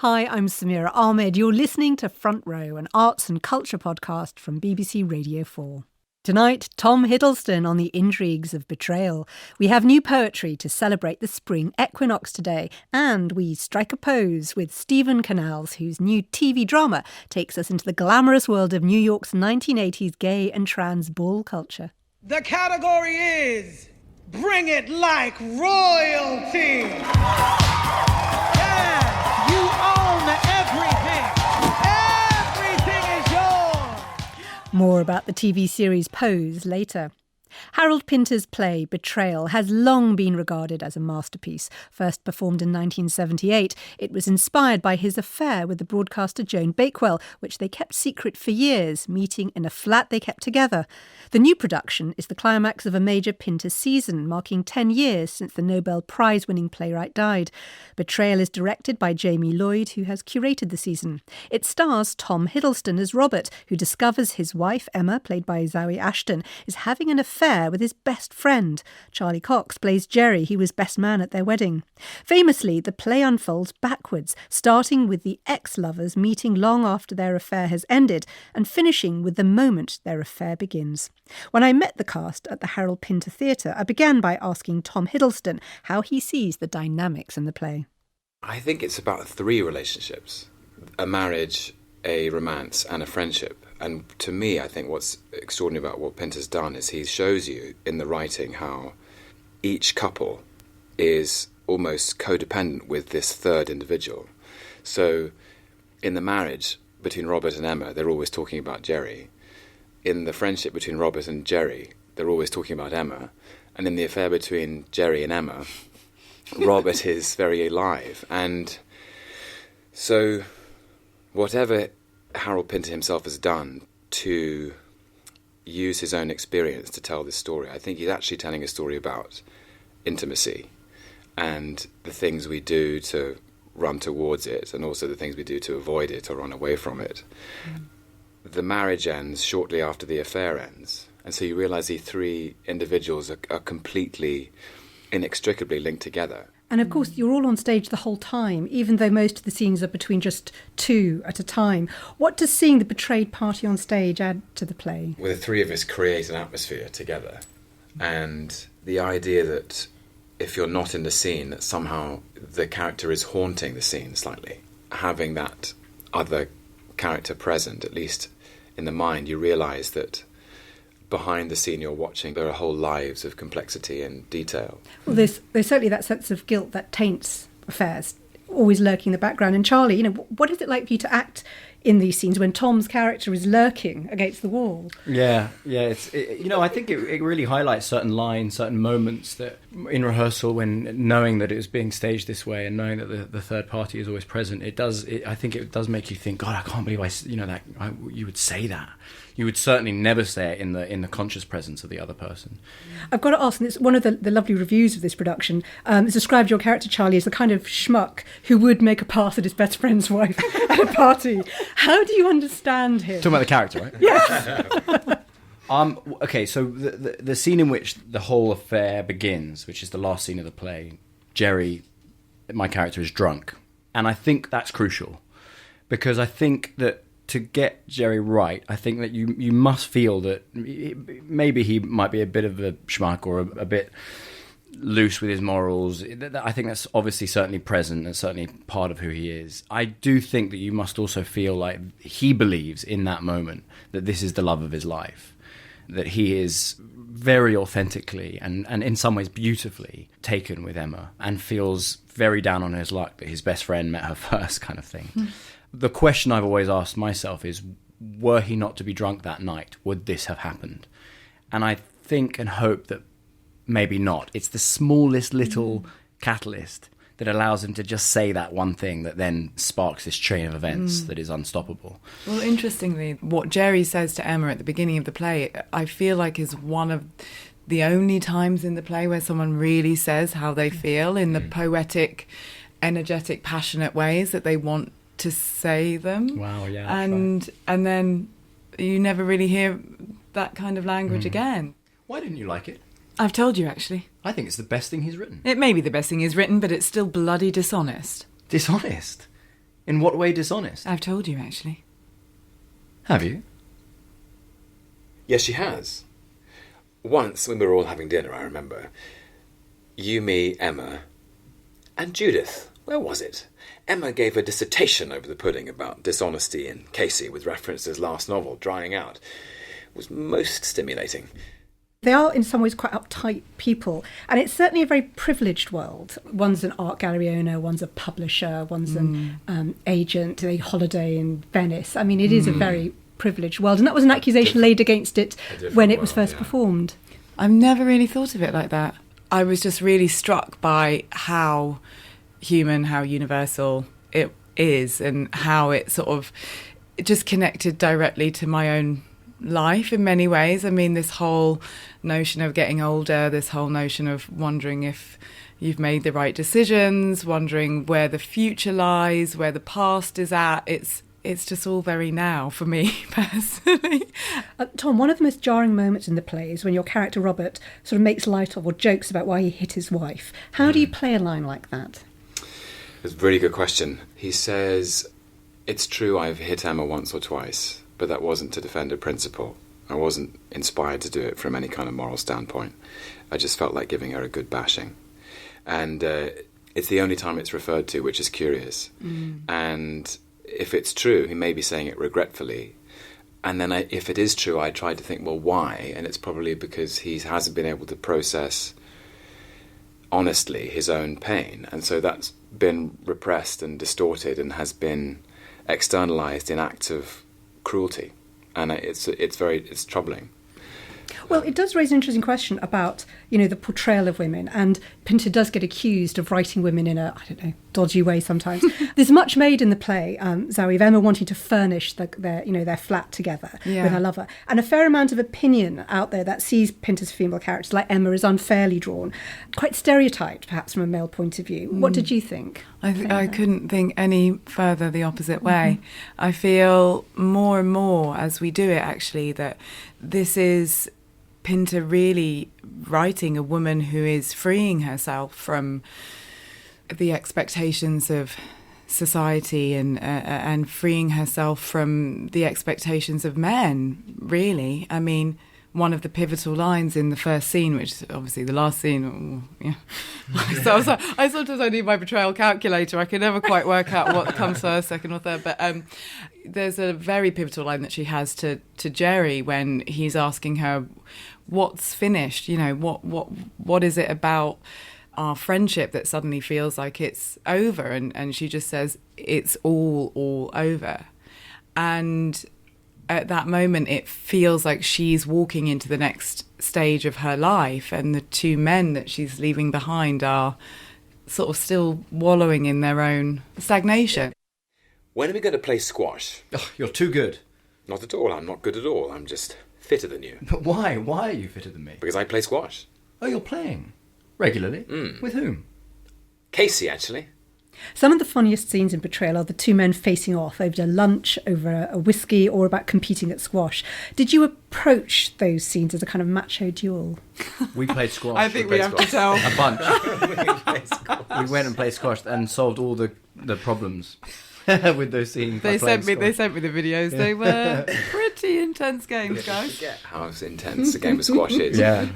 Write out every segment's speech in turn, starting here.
Hi, I'm Samira Ahmed. You're listening to Front Row, an arts and culture podcast from BBC Radio 4. Tonight, Tom Hiddleston on the intrigues of Betrayal. We have new poetry to celebrate the spring equinox today, and we strike a pose with Stephen Canals, whose new TV drama takes us into the glamorous world of New York's 1980s gay and trans ball culture. The category is Bring It Like Royalty. Yeah, you own everything. Everything is yours. More about the TV series Pose later. Harold Pinter's play Betrayal has long been regarded as a masterpiece. First performed in 1978, it was inspired by his affair with the broadcaster Joan Bakewell, which they kept secret for years, meeting in a flat they kept together. The new production is the climax of a major Pinter season, marking 10 years since the Nobel Prize-winning playwright died. Betrayal is directed by Jamie Lloyd, who has curated the season. It stars Tom Hiddleston as Robert, who discovers his wife, Emma, played by Zawe Ashton, is having an affair with his best friend. Charlie Cox plays Jerry, he was best man at their wedding. Famously, the play unfolds backwards, starting with the ex-lovers meeting long after their affair has ended and finishing with the moment their affair begins. When I met the cast at the Harold Pinter Theatre, I began by asking Tom Hiddleston how he sees the dynamics in the play. I think it's about three relationships: a marriage, a romance and a friendship. And to me, I think what's extraordinary about what Pinter's done is he shows you in the writing how each couple is almost codependent with this third individual. So in the marriage between Robert and Emma, they're always talking about Jerry. In the friendship between Robert and Jerry, they're always talking about Emma. And in the affair between Jerry and Emma, Robert is very alive. And so whatever Harold Pinter himself has done to use his own experience to tell this story, I think he's actually telling a story about intimacy and the things we do to run towards it, and also the things we do to avoid it or run away from it. The marriage ends shortly after the affair ends, and so you realise these three individuals are completely, inextricably linked together. And of course, you're all on stage the whole time, even though most of the scenes are between just two at a time. What does seeing the betrayed party on stage add to the play? Well, the three of us create an atmosphere together. And the idea that if you're not in the scene, that somehow the character is haunting the scene slightly. Having that other character present, at least in the mind, you realise that behind the scene you're watching, there are whole lives of complexity and detail. Well, there's certainly that sense of guilt that taints affairs, always lurking in the background. And Charlie, what is it like for you to act in these scenes when Tom's character is lurking against the wall? Yeah. I think it really highlights certain lines, certain moments that in rehearsal, when knowing that it was being staged this way and knowing that the third party is always present, I think it does make you think, God, I can't believe you would say that. You would certainly never say it in the conscious presence of the other person. I've got to ask, and it's one of the lovely reviews of this production, it's described your character, Charlie, as the kind of schmuck who would make a pass at his best friend's wife at a party. How do you understand him? Talking about the character, right? Yes. Okay, so the scene in which the whole affair begins, which is the last scene of the play, Jerry, my character, is drunk. And I think that's crucial, because I think that to get Jerry right, I think that you must feel that maybe he might be a bit of a schmuck or a bit loose with his morals. I think that's obviously certainly present and certainly part of who he is. I do think that you must also feel like he believes in that moment that this is the love of his life, that he is very authentically and in some ways beautifully taken with Emma and feels very down on his luck that his best friend met her first, kind of thing. The question I've always asked myself is, were he not to be drunk that night, would this have happened? And I think and hope that maybe not. It's the smallest little catalyst that allows him to just say that one thing that then sparks this chain of events that is unstoppable. Well, interestingly, what Jerry says to Emma at the beginning of the play, I feel like is one of the only times in the play where someone really says how they feel in the poetic, energetic, passionate ways that they want to say them. Wow, yeah. And then you never really hear that kind of language again. Why didn't you like it? I've told you, actually. I think it's the best thing he's written. It may be the best thing he's written, but it's still bloody dishonest. Dishonest? In what way dishonest? I've told you, actually. Have you? Yes, she has. Once, when we were all having dinner, I remember, you, me, Emma, and Judith. Where was it? Emma gave a dissertation over the pudding about dishonesty in Casey with reference to his last novel, Drying Out. It was most stimulating. They are in some ways quite uptight people, and it's certainly a very privileged world. One's an art gallery owner, one's a publisher, one's an agent, a holiday in Venice. I mean, it is a very privileged world, and that was an accusation laid against it when it was first performed. I've never really thought of it like that. I was just really struck by how human, how universal it is, and how it just connected directly to my own life in many ways. I mean, this whole notion of getting older, this whole notion of wondering if you've made the right decisions, wondering where the future lies, where the past is at. It's just all very now for me, personally. Tom, one of the most jarring moments in the play is when your character Robert sort of makes light of or jokes about why he hit his wife. How do you play a line like that? It's a really good question. He says, it's true I've hit Emma once or twice, but that wasn't to defend a principle. I wasn't inspired to do it from any kind of moral standpoint. I just felt like giving her a good bashing. And it's the only time it's referred to, which is curious. And if it's true, he may be saying it regretfully. And then if it is true, I tried to think, well, why? And it's probably because he hasn't been able to process honestly his own pain. And so that's been repressed and distorted and has been externalized in acts of cruelty. And it's troubling. Well, it does raise an interesting question about, the portrayal of women. And Pinter does get accused of writing women in a, dodgy way sometimes. There's much made in the play, Zawe, of Emma wanting to furnish their flat together with her lover. And a fair amount of opinion out there that sees Pinter's female characters like Emma as unfairly drawn, quite stereotyped, perhaps, from a male point of view. What did you think? I couldn't think any further the opposite way. I feel more and more as we do it, actually, that this is Pinter really writing a woman who is freeing herself from the expectations of society and freeing herself from the expectations of men, really. I mean, one of the pivotal lines in the first scene, which is obviously the last scene, so I sometimes I need my betrayal calculator. I can never quite work out what comes first, second or third, but there's a very pivotal line that she has to Jerry when he's asking her, what's finished? What is it about our friendship that suddenly feels like it's over? And she just says, it's all over. And at that moment, it feels like she's walking into the next stage of her life, and the two men that she's leaving behind are sort of still wallowing in their own stagnation. When are we going to play squash? Oh, you're too good. Not at all. I'm not good at all. I'm just fitter than you. But why? Why are you fitter than me? Because I play squash. Oh, you're playing? Regularly? With whom? Casey, actually. Some of the funniest scenes in Betrayal are the two men facing off over lunch, over a whiskey, or about competing at squash. Did you approach those scenes as a kind of macho duel? We played squash. I think we have to tell. A bunch. We went and played squash and solved all the problems with those scenes. They sent me the videos. They were pretty intense games, guys. Forget how intense a game of squash is. Yeah.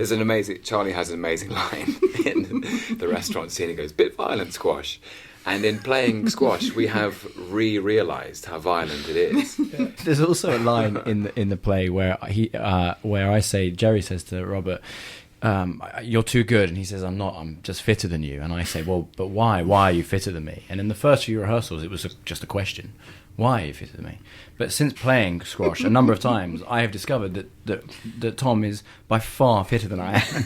Charlie has an amazing line in the restaurant scene. He goes, bit violent squash. And in playing squash, we have realised how violent it is. Yeah. There's also a line in the play where Jerry says to Robert, you're too good, and he says, I'm not, I'm just fitter than you. And I say, well, but why are you fitter than me? And in the first few rehearsals it was just a question, why are you fitter than me? But since playing squash a number of times, I have discovered that Tom is by far fitter than I am.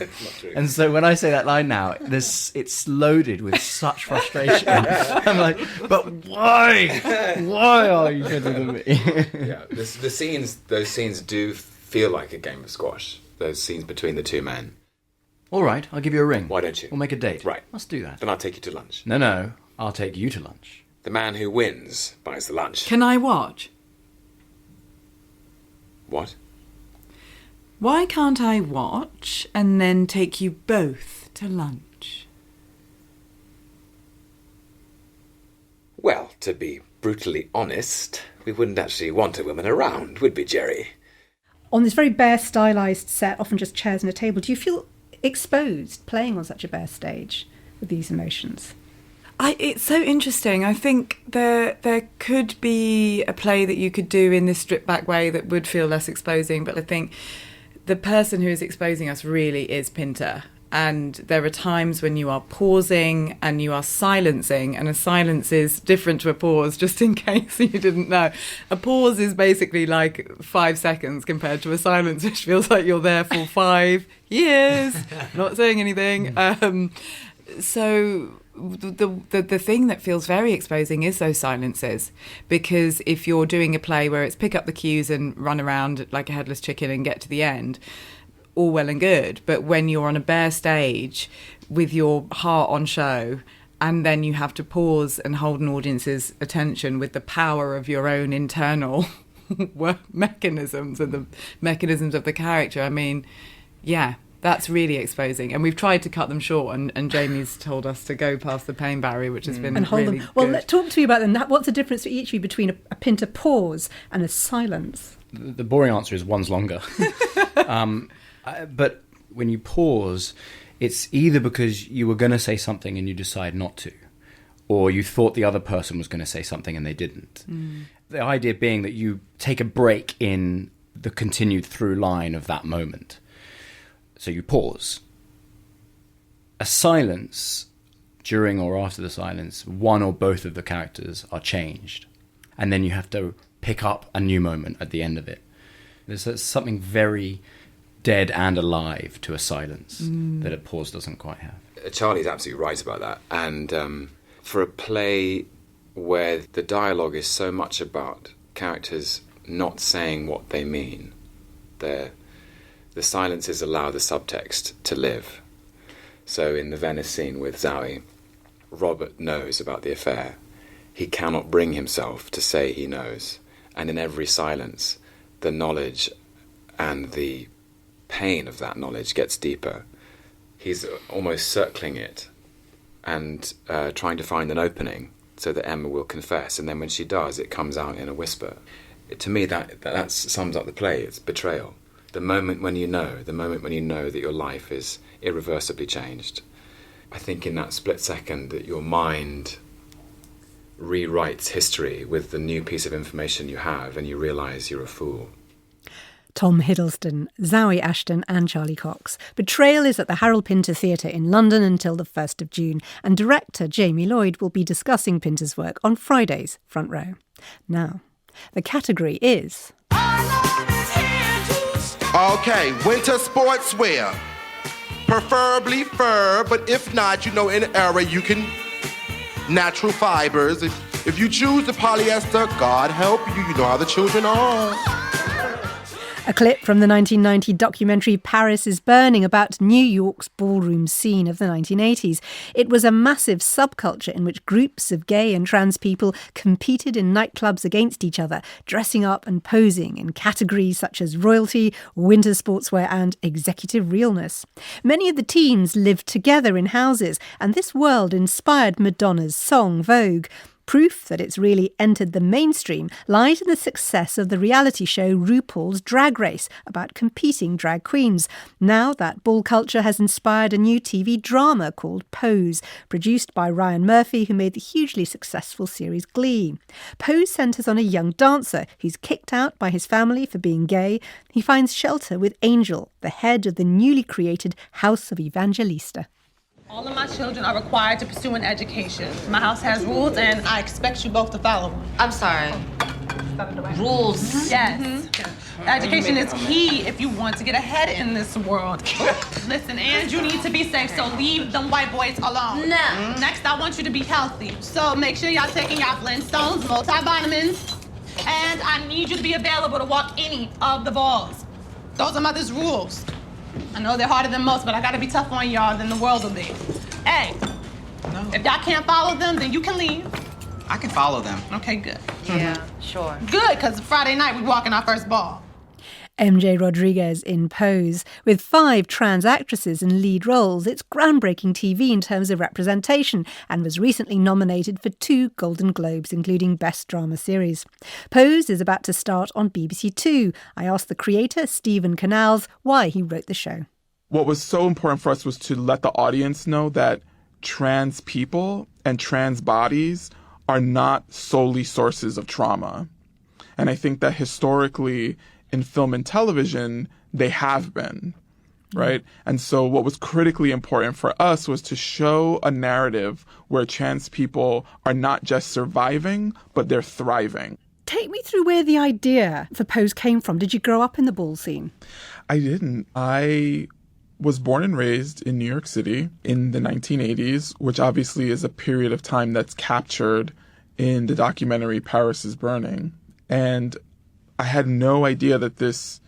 And so when I say that line now, it's loaded with such frustration. I'm like, but why are you fitter than me? Yeah, those scenes do feel like a game of squash, those scenes between the two men. All right, I'll give you a ring. Why don't you? We'll make a date. Right. Let's do that. Then I'll take you to lunch. No, I'll take you to lunch. The man who wins buys the lunch. Can I watch? What? Why can't I watch and then take you both to lunch? Well, to be brutally honest, we wouldn't actually want a woman around, would we, Jerry? On this very bare, stylised set, often just chairs and a table, do you feel exposed playing on such a bare stage with these emotions? It's so interesting. I think there could be a play that you could do in this stripped back way that would feel less exposing, but I think the person who is exposing us really is Pinter. And there are times when you are pausing and you are silencing, and a silence is different to a pause, just in case you didn't know. A pause is basically like 5 seconds compared to a silence, which feels like you're there for 5 years, not saying anything. So the thing that feels very exposing is those silences, because if you're doing a play where it's pick up the cues and run around like a headless chicken and get to the end, all well and good, but when you're on a bare stage with your heart on show, and then you have to pause and hold an audience's attention with the power of your own internal mechanisms and the mechanisms of the character, I mean, yeah, that's really exposing. And we've tried to cut them short, and Jamie's told us to go past the pain barrier, which has been and hold really them. Well, good. talk to me about them. What's the difference for each of you between a Pinter pause and a silence? The boring answer is one's longer. But when you pause, it's either because you were going to say something and you decide not to, or you thought the other person was going to say something and they didn't. The idea being that you take a break in the continued through line of that moment. So you pause. A silence, during or after the silence, one or both of the characters are changed. And then you have to pick up a new moment at the end of it. There's something very dead and alive to a silence that a pause doesn't quite have. Charlie's absolutely right about that. And for a play where the dialogue is so much about characters not saying what they mean, the silences allow the subtext to live. So in the Venice scene with Zawe, Robert knows about the affair. He cannot bring himself to say he knows. And in every silence, the knowledge and the pain of that knowledge gets deeper. He's almost circling it and trying to find an opening so that Emma will confess, and then when she does, it comes out in a whisper. To me, that sums up the play. It's betrayal. The moment when you know that your life is irreversibly changed. I think in that split second that your mind rewrites history with the new piece of information you have, and you realise you're a fool. Tom Hiddleston, Zawe Ashton and Charlie Cox. Betrayal is at the Harold Pinter Theatre in London until the 1st of June, and director Jamie Lloyd will be discussing Pinter's work on Friday's Front Row. Now, the category is... Okay, winter sportswear. Preferably fur, but if not, in the era you can natural fibers. If you choose the polyester, God help you. You know how the children are. A clip from the 1990 documentary Paris is Burning about New York's ballroom scene of the 1980s. It was a massive subculture in which groups of gay and trans people competed in nightclubs against each other, dressing up and posing in categories such as royalty, winter sportswear and executive realness. Many of the teams lived together in houses, and this world inspired Madonna's song Vogue. Proof that it's really entered the mainstream lies in the success of the reality show RuPaul's Drag Race, about competing drag queens. Now that ball culture has inspired a new TV drama called Pose, produced by Ryan Murphy, who made the hugely successful series Glee. Pose centres on a young dancer who's kicked out by his family for being gay. He finds shelter with Angel, the head of the newly created House of Evangelista. All of my children are required to pursue an education. My house has rules, and I expect you both to follow them. I'm sorry. Rules. Yes. Education is key if you want to get ahead in this world. Listen, and you need to be safe, so leave them white boys alone. No. Next, I want you to be healthy. So make sure y'all taking y'all Flintstones, multivitamins, and I need you to be available to walk any of the balls. Those are mother's rules. I know they're harder than most, but I gotta be tough on y'all, then the world will be. Hey, if y'all can't follow them, then you can leave. I can follow them. Okay, good. Yeah, sure. Good, because Friday night we walking our first ball. MJ Rodriguez in Pose. With 5 trans actresses in lead roles, it's groundbreaking TV in terms of representation and was recently nominated for 2 Golden Globes, including Best Drama Series. Pose is about to start on BBC Two. I asked the creator, Stephen Canals, why he wrote the show. What was so important for us was to let the audience know that trans people and trans bodies are not solely sources of trauma. And I think that historically, in film and television, they have been, right? And so what was critically important for us was to show a narrative where trans people are not just surviving, but they're thriving. Take me through where the idea for Pose came from. Did you grow up in the ball scene? I didn't. I was born and raised in New York City in the 1980s, which obviously is a period of time that's captured in the documentary Paris is Burning. And I had no idea that this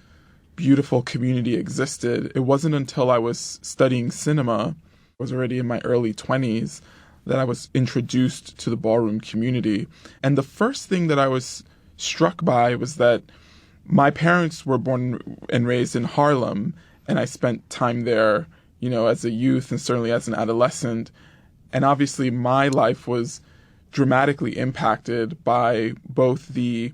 beautiful community existed. It wasn't until I was studying cinema, I was already in my early 20s, that I was introduced to the ballroom community. And the first thing that I was struck by was that my parents were born and raised in Harlem, and I spent time there, as a youth and certainly as an adolescent. And obviously my life was dramatically impacted by both the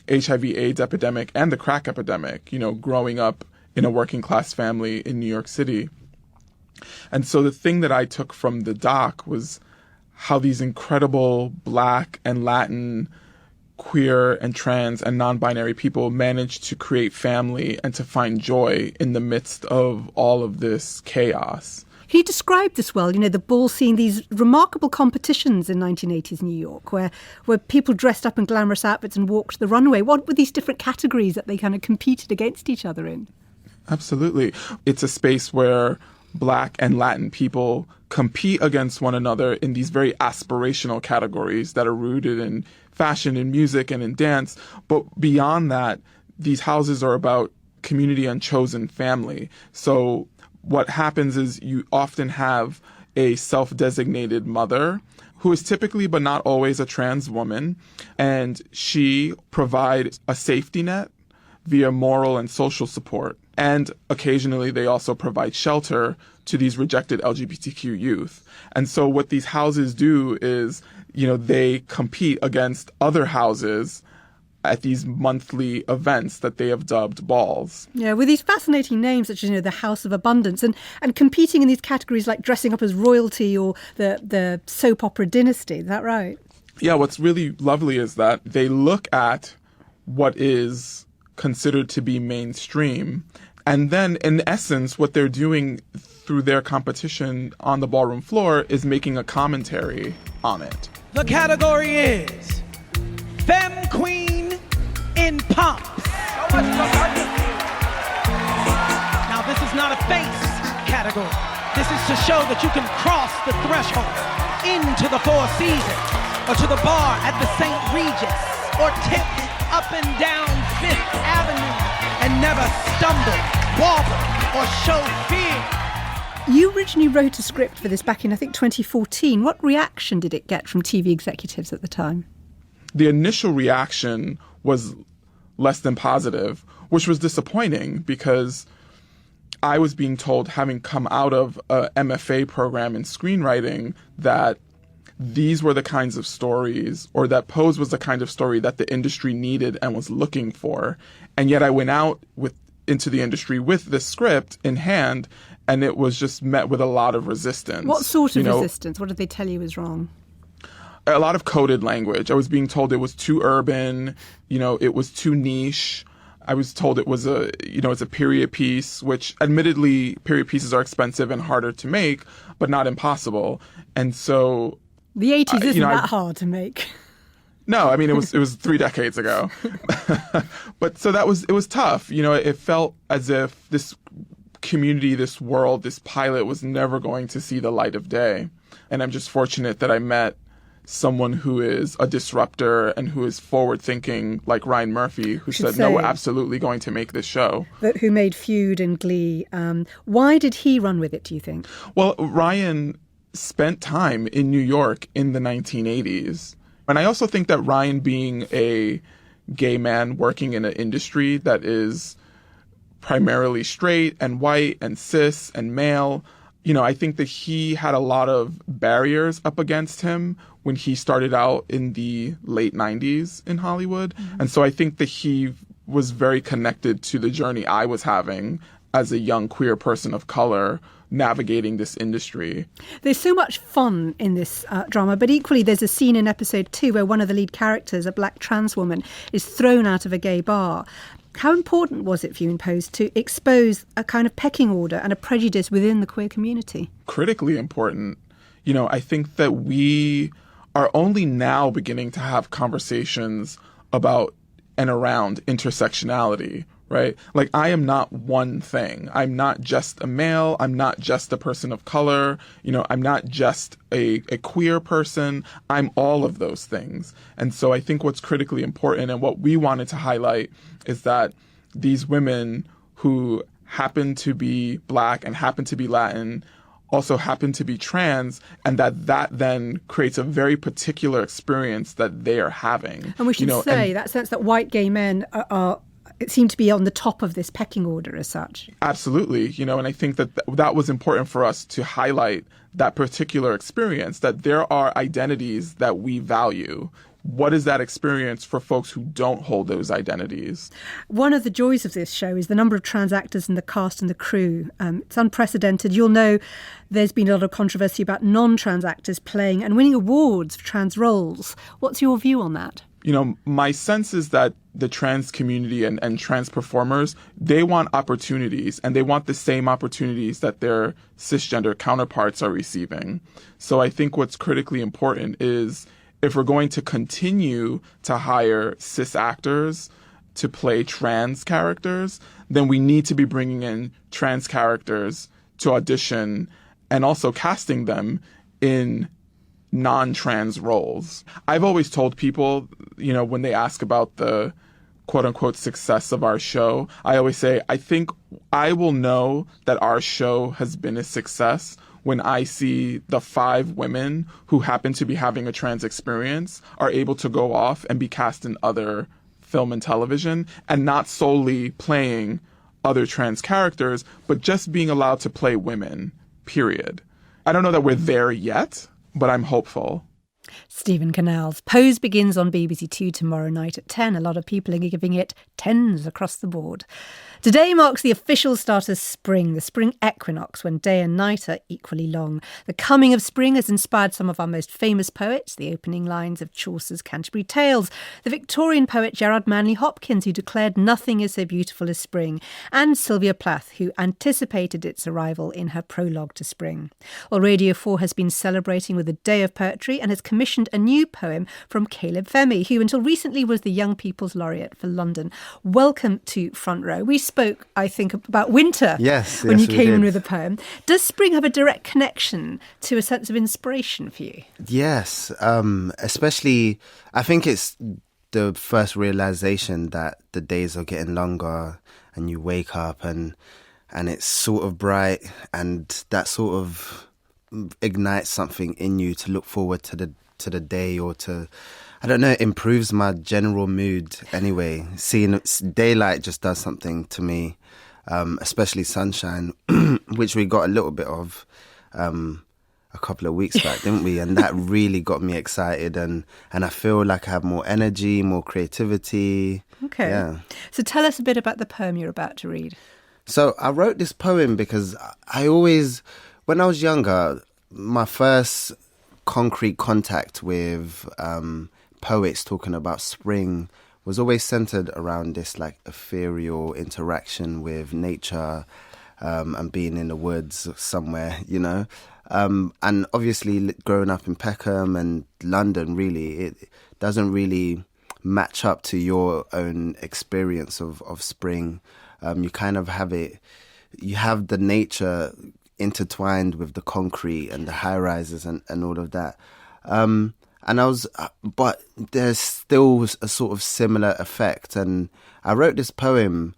HIV/AIDS epidemic and the crack epidemic, growing up in a working class family in New York City. And so the thing that I took from the doc was how these incredible Black and Latin, queer and trans and non-binary people managed to create family and to find joy in the midst of all of this chaos. He described this well, the ball scene, these remarkable competitions in 1980s New York where people dressed up in glamorous outfits and walked the runway. What were these different categories that they kind of competed against each other in? Absolutely. It's a space where Black and Latin people compete against one another in these very aspirational categories that are rooted in fashion and music and in dance. But beyond that, these houses are about community and chosen family. So what happens is you often have a self-designated mother who is typically but not always a trans woman, and she provides a safety net via moral and social support. And occasionally they also provide shelter to these rejected LGBTQ youth. And so what these houses do is, they compete against other houses at these monthly events that they have dubbed balls. Yeah, with these fascinating names such as, the House of Abundance and competing in these categories like dressing up as royalty or the soap opera dynasty. Is that right? Yeah, what's really lovely is that they look at what is considered to be mainstream, and then in essence what they're doing through their competition on the ballroom floor is making a commentary on it. The category is Femme Queen in Pumps. Now, this is not a face category. This is to show that you can cross the threshold into the Four Seasons, or to the bar at the St. Regis, or tip up and down Fifth Avenue and never stumble, wobble, or show fear. You originally wrote a script for this back in, I think, 2014. What reaction did it get from TV executives at the time? The initial reaction was less than positive, which was disappointing because I was being told, having come out of a MFA program in screenwriting, that these were the kinds of stories, or that Pose was the kind of story that the industry needed and was looking for. And yet I went out into the industry with this script in hand, and it was just met with a lot of resistance. What sort of resistance? What did they tell you was wrong? A lot of coded language. I was being told it was too urban, it was too niche. I was told it was it's a period piece, which admittedly period pieces are expensive and harder to make, but not impossible. And so the 80s isn't that hard to make. No, I mean, it was 3 decades ago. But so it was tough. It felt as if this community, this world, this pilot was never going to see the light of day. And I'm just fortunate that I met someone who is a disruptor and who is forward-thinking, like Ryan Murphy, who said, no, we're absolutely going to make this show. Who made Feud and Glee. Why did he run with it, do you think? Well, Ryan spent time in New York in the 1980s. And I also think that Ryan, being a gay man working in an industry that is primarily straight and white and cis and male. I think that he had a lot of barriers up against him when he started out in the late 90s in Hollywood. Mm-hmm. And so I think that he was very connected to the journey I was having as a young queer person of color navigating this industry. There's so much fun in this drama, but equally there's a scene in episode 2 where one of the lead characters, a black trans woman, is thrown out of a gay bar. How important was it for you in Pose to expose a kind of pecking order and a prejudice within the queer community? Critically important. I think that we are only now beginning to have conversations about and around intersectionality, right? Like, I am not one thing. I'm not just a male. I'm not just a person of color. I'm not just a queer person. I'm all of those things. And so I think what's critically important and what we wanted to highlight is that these women who happen to be Black and happen to be Latin also happen to be trans, and that then creates a very particular experience that they are having. And we should say that sense that white gay men are seem to be on the top of this pecking order as such. Absolutely. And I think that was important for us to highlight that particular experience, that there are identities that we value. What is that experience for folks who don't hold those identities? One of the joys of this show is the number of trans actors in the cast and the crew. It's unprecedented. You'll know there's been a lot of controversy about non-trans actors playing and winning awards for trans roles. What's your view on that? My sense is that the trans community and trans performers, they want opportunities, and they want the same opportunities that their cisgender counterparts are receiving. So I think what's critically important is, if we're going to continue to hire cis actors to play trans characters, then we need to be bringing in trans characters to audition and also casting them in non-trans roles. I've always told people, when they ask about the quote-unquote success of our show, I always say, I think I will know that our show has been a success when I see the 5 women who happen to be having a trans experience are able to go off and be cast in other film and television, and not solely playing other trans characters, but just being allowed to play women, period. I don't know that we're there yet, but I'm hopeful. Stephen Canals. Pose begins on BBC Two tomorrow night at 10. A lot of people are giving it 10s across the board. Today marks the official start of spring, the spring equinox, when day and night are equally long. The coming of spring has inspired some of our most famous poets, the opening lines of Chaucer's Canterbury Tales, the Victorian poet Gerard Manley Hopkins, who declared nothing is so beautiful as spring, and Sylvia Plath, who anticipated its arrival in her prologue to spring. Well, Radio 4 has been celebrating with a day of poetry and has commissioned a new poem from Caleb Femi, who until recently was the Young People's Laureate for London. Welcome to Front Row. We spoke, I think, about winter when you came in with a poem. Does spring have a direct connection to a sense of inspiration for you? Yes, especially I think it's the first realization that the days are getting longer and you wake up and it's sort of bright, and that sort of ignites something in you to look forward to the day, or to, I don't know, it improves my general mood anyway. Seeing daylight just does something to me, especially sunshine, which we got a little bit of a couple of weeks back, didn't we? And that really got me excited, and I feel like I have more energy, more creativity. Okay. Yeah. So tell us a bit about the poem you're about to read. So I wrote this poem because I always, when I was younger, my first concrete contact with poets talking about spring was always centered around this like ethereal interaction with nature, and being in the woods somewhere, and obviously growing up in Peckham and London, really it doesn't really match up to your own experience of spring. You kind of have it, you have the nature intertwined with the concrete and the high rises and all of that. But there's still a sort of similar effect. And I wrote this poem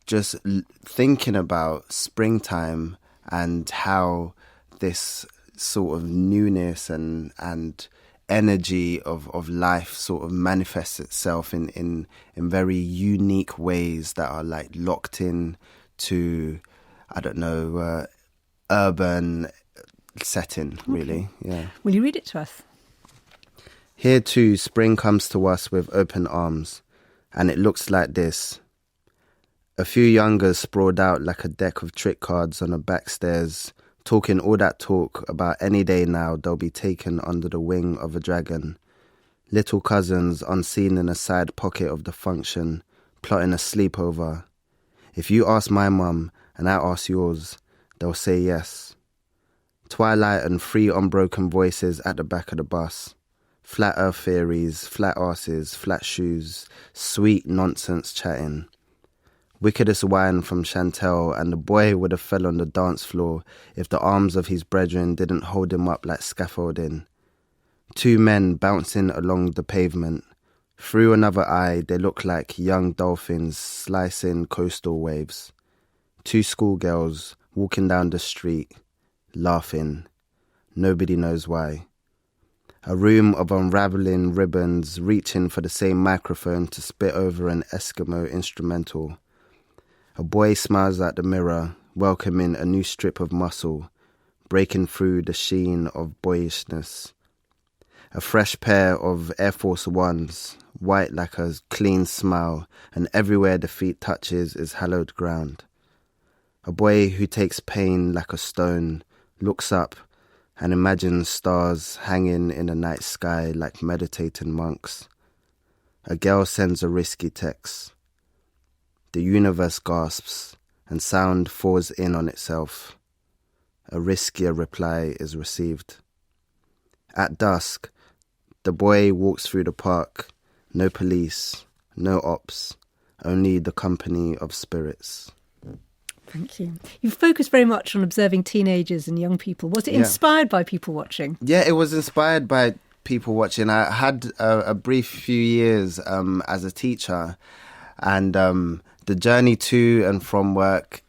just thinking about springtime and how this sort of newness and energy of life sort of manifests itself in very unique ways that are like locked in to, I don't know, urban setting, really. Yeah. Will you read it to us? Here too, spring comes to us with open arms, and it looks like this. A few youngers sprawled out like a deck of trick cards on a back stairs, talking all that talk about any day now they'll be taken under the wing of a dragon. Little cousins unseen in a side pocket of the function, plotting a sleepover. If you ask my mum and I ask yours, they'll say yes. Twilight and three unbroken voices at the back of the bus. Flat earth theories, flat asses, flat shoes, sweet nonsense chatting. Wickedest wine from Chantel, and the boy would have fell on the dance floor if the arms of his brethren didn't hold him up like scaffolding. Two men bouncing along the pavement. Through another eye, they look like young dolphins slicing coastal waves. Two schoolgirls walking down the street, laughing. Nobody knows why. A room of unravelling ribbons reaching for the same microphone to spit over an Eskimo instrumental. A boy smiles at the mirror, welcoming a new strip of muscle, breaking through the sheen of boyishness. A fresh pair of Air Force Ones, white like a clean smile, and everywhere the feet touches is hallowed ground. A boy who takes pain like a stone, looks up and imagines stars hanging in the night sky like meditating monks. A girl sends a risky text. The universe gasps, and sound falls in on itself. A riskier reply is received. At dusk, the boy walks through the park. No police, no ops, only the company of spirits. Thank you. You've focused very much on observing teenagers and young people. Was it inspired by people watching? Yeah, it was inspired by people watching. I had a brief few years as a teacher, and the journey to and from work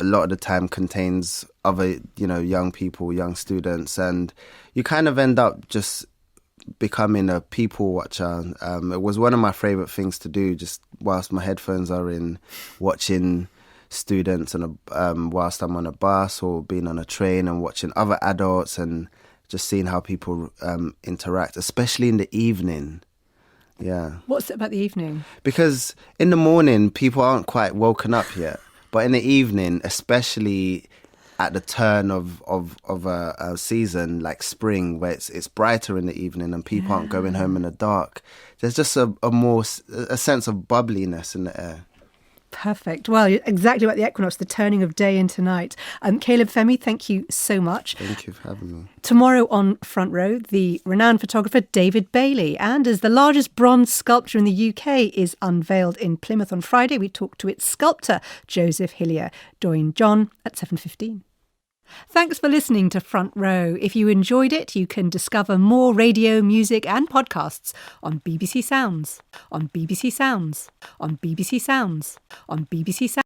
a lot of the time contains other, young people, young students, and you kind of end up just becoming a people watcher. It was one of my favourite things to do, just whilst my headphones are in, watching students and whilst I'm on a bus or being on a train and watching other adults and just seeing how people interact, especially in the evening. Yeah. What's it about the evening? Because in the morning, people aren't quite woken up yet. But in the evening, especially at the turn of a season like spring, where it's brighter in the evening and people aren't going home in the dark, there's just a sense of bubbliness in the air. Perfect. Well, exactly about the equinox, the turning of day into night. Caleb Femi, thank you so much. Thank you for having me. Tomorrow on Front Row, the renowned photographer David Bailey. And as the largest bronze sculpture in the UK is unveiled in Plymouth on Friday, we talk to its sculptor, Joseph Hillier. Join John at 7:15. Thanks for listening to Front Row. If you enjoyed it, you can discover more radio, music and podcasts on BBC Sounds, on BBC Sounds, on BBC Sounds, on BBC Sounds.